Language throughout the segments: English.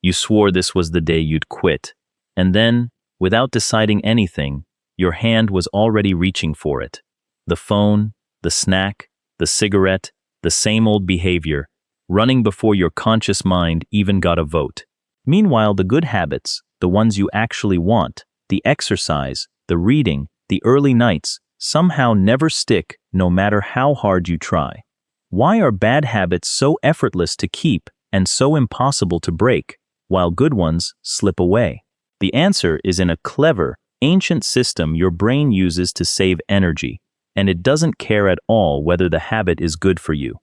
You swore this was the day you'd quit. And then, without deciding anything, your hand was already reaching for it. The phone, the snack, the cigarette, the same old behavior, running before your conscious mind even got a vote. Meanwhile, the good habits, the ones you actually want, the exercise, the reading, the early nights, somehow never stick no matter how hard you try. Why are bad habits so effortless to keep and so impossible to break, while good ones slip away? The answer is in a clever, ancient system your brain uses to save energy, and it doesn't care at all whether the habit is good for you.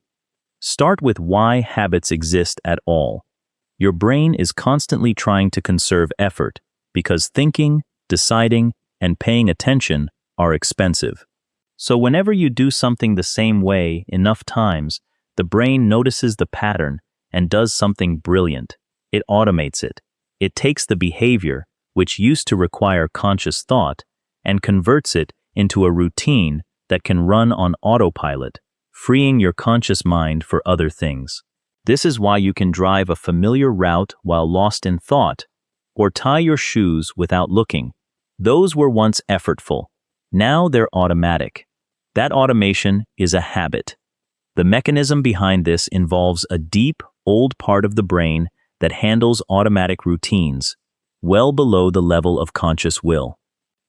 Start with why habits exist at all. Your brain is constantly trying to conserve effort because thinking, deciding, and paying attention are expensive. So whenever you do something the same way enough times, the brain notices the pattern and does something brilliant. It automates it. It takes the behavior, which used to require conscious thought, and converts it into a routine that can run on autopilot, freeing your conscious mind for other things. This is why you can drive a familiar route while lost in thought, or tie your shoes without looking. Those were once effortful. Now they're automatic. That automation is a habit. The mechanism behind this involves a deep, old part of the brain that handles automatic routines, well below the level of conscious will.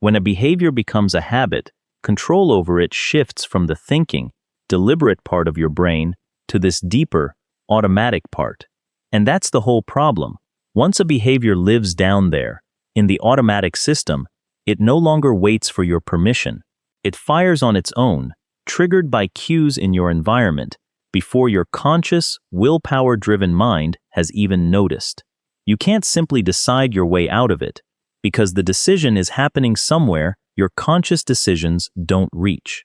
When a behavior becomes a habit, control over it shifts from the thinking, deliberate part of your brain to this deeper, automatic part. And that's the whole problem. Once a behavior lives down there, in the automatic system, it no longer waits for your permission. It fires on its own, triggered by cues in your environment, before your conscious, willpower-driven mind has even noticed. You can't simply decide your way out of it, because the decision is happening somewhere your conscious decisions don't reach.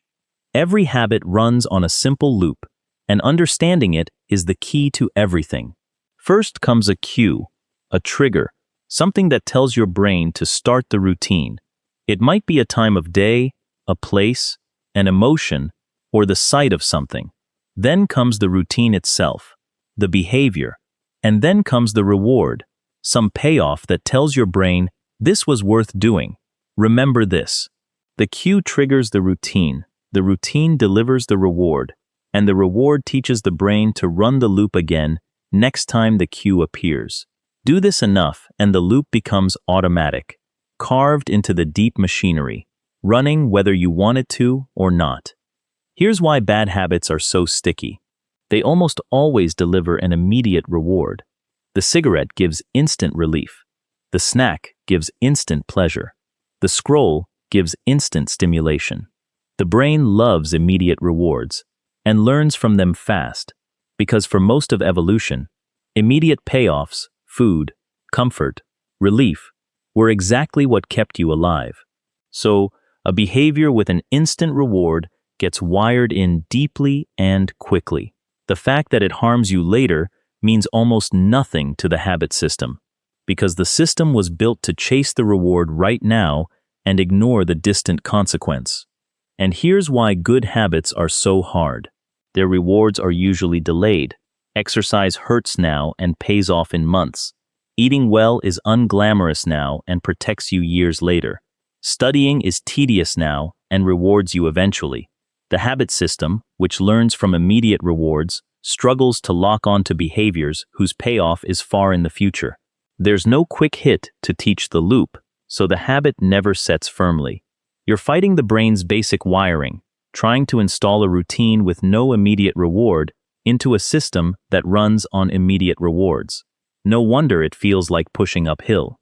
Every habit runs on a simple loop, and understanding it is the key to everything. First comes a cue, a trigger, something that tells your brain to start the routine. It might be a time of day, a place, an emotion, or the sight of something. Then comes the routine itself, the behavior, and then comes the reward, some payoff that tells your brain, this was worth doing. Remember this. The cue triggers the routine delivers the reward, and the reward teaches the brain to run the loop again next time the cue appears. Do this enough and the loop becomes automatic, carved into the deep machinery, running whether you want it to or not. Here's why bad habits are so sticky. They almost always deliver an immediate reward. The cigarette gives instant relief. The snack gives instant pleasure. The scroll gives instant stimulation. The brain loves immediate rewards and learns from them fast, because for most of evolution, immediate payoffs, food, comfort, relief, were exactly what kept you alive. So, a behavior with an instant reward gets wired in deeply and quickly. The fact that it harms you later means almost nothing to the habit system, because the system was built to chase the reward right now and ignore the distant consequence. And here's why good habits are so hard. Their rewards are usually delayed. Exercise hurts now and pays off in months. Eating well is unglamorous now and protects you years later. Studying is tedious now and rewards you eventually. The habit system, which learns from immediate rewards, struggles to lock on to behaviors whose payoff is far in the future. There's no quick hit to teach the loop, so the habit never sets firmly. You're fighting the brain's basic wiring, trying to install a routine with no immediate reward into a system that runs on immediate rewards. No wonder it feels like pushing uphill.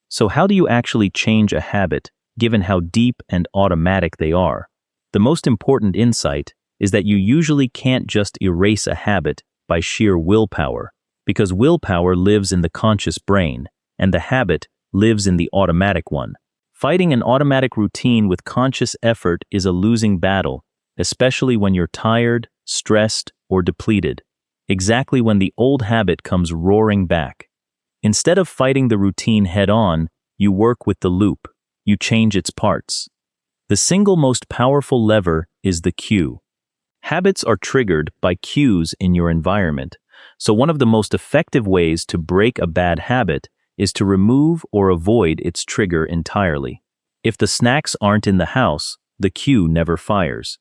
So how do you actually change a habit, given how deep and automatic they are? The most important insight is that you usually can't just erase a habit by sheer willpower, because willpower lives in the conscious brain, and the habit lives in the automatic one. Fighting an automatic routine with conscious effort is a losing battle, especially when you're tired, stressed, or depleted, exactly when the old habit comes roaring back. Instead of fighting the routine head-on, you work with the loop. You change its parts. The single most powerful lever is the cue. Habits are triggered by cues in your environment, So one of the most effective ways to break a bad habit is to remove or avoid its trigger entirely. If the snacks aren't in the house, the cue never fires.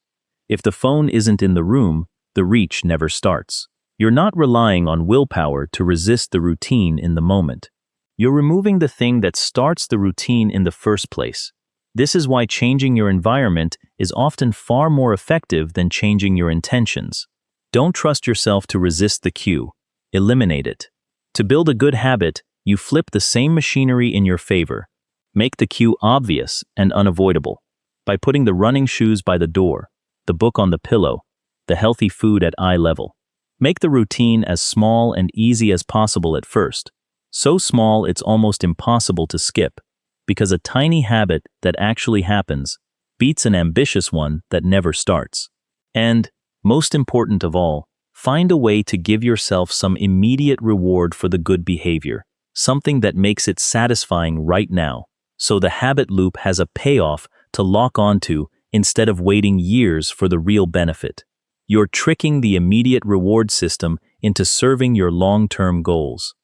If the phone isn't in the room, the reach never starts. You're not relying on willpower to resist the routine in the moment. You're removing the thing that starts the routine in the first place. This is why changing your environment is often far more effective than changing your intentions. Don't trust yourself to resist the cue. Eliminate it. To build a good habit, you flip the same machinery in your favor. Make the cue obvious and unavoidable. By putting the running shoes by the door, the book on the pillow, the healthy food at eye level. Make the routine as small and easy as possible at first. So small it's almost impossible to skip, because a tiny habit that actually happens beats an ambitious one that never starts. And, most important of all, find a way to give yourself some immediate reward for the good behavior, something that makes it satisfying right now, so the habit loop has a payoff to lock onto instead of waiting years for the real benefit. You're tricking the immediate reward system into serving your long-term goals.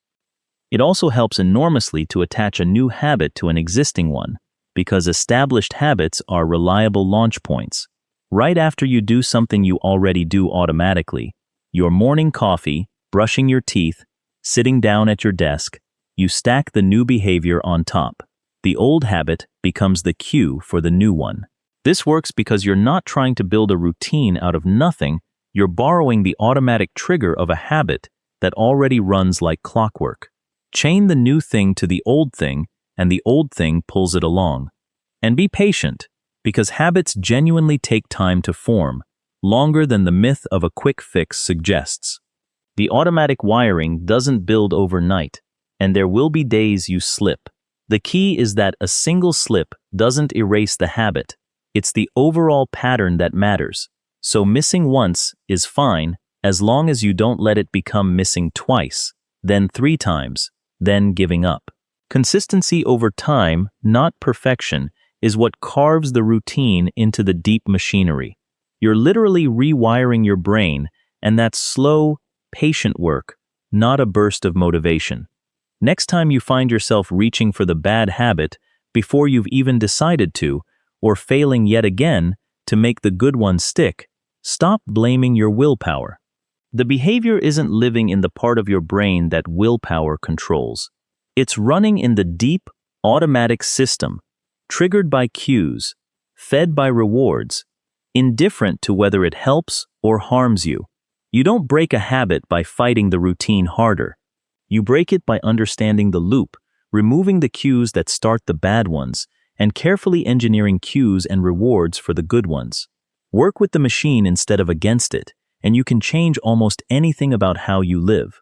It also helps enormously to attach a new habit to an existing one, because established habits are reliable launch points. Right after you do something you already do automatically, your morning coffee, brushing your teeth, sitting down at your desk, you stack the new behavior on top. The old habit becomes the cue for the new one. This works because you're not trying to build a routine out of nothing, you're borrowing the automatic trigger of a habit that already runs like clockwork. Chain the new thing to the old thing, and the old thing pulls it along. And be patient, because habits genuinely take time to form, longer than the myth of a quick fix suggests. The automatic wiring doesn't build overnight, and there will be days you slip. The key is that a single slip doesn't erase the habit. It's the overall pattern that matters. So missing once is fine as long as you don't let it become missing twice, then 3 times, then giving up. Consistency over time, not perfection, is what carves the routine into the deep machinery. You're literally rewiring your brain, and that's slow, patient work, not a burst of motivation. Next time you find yourself reaching for the bad habit before you've even decided to, or failing yet again to make the good one stick, stop blaming your willpower. The behavior isn't living in the part of your brain that willpower controls. It's running in the deep, automatic system, triggered by cues, fed by rewards, indifferent to whether it helps or harms you. You don't break a habit by fighting the routine harder. You break it by understanding the loop, removing the cues that start the bad ones, and carefully engineering cues and rewards for the good ones. Work with the machine instead of against it, and you can change almost anything about how you live.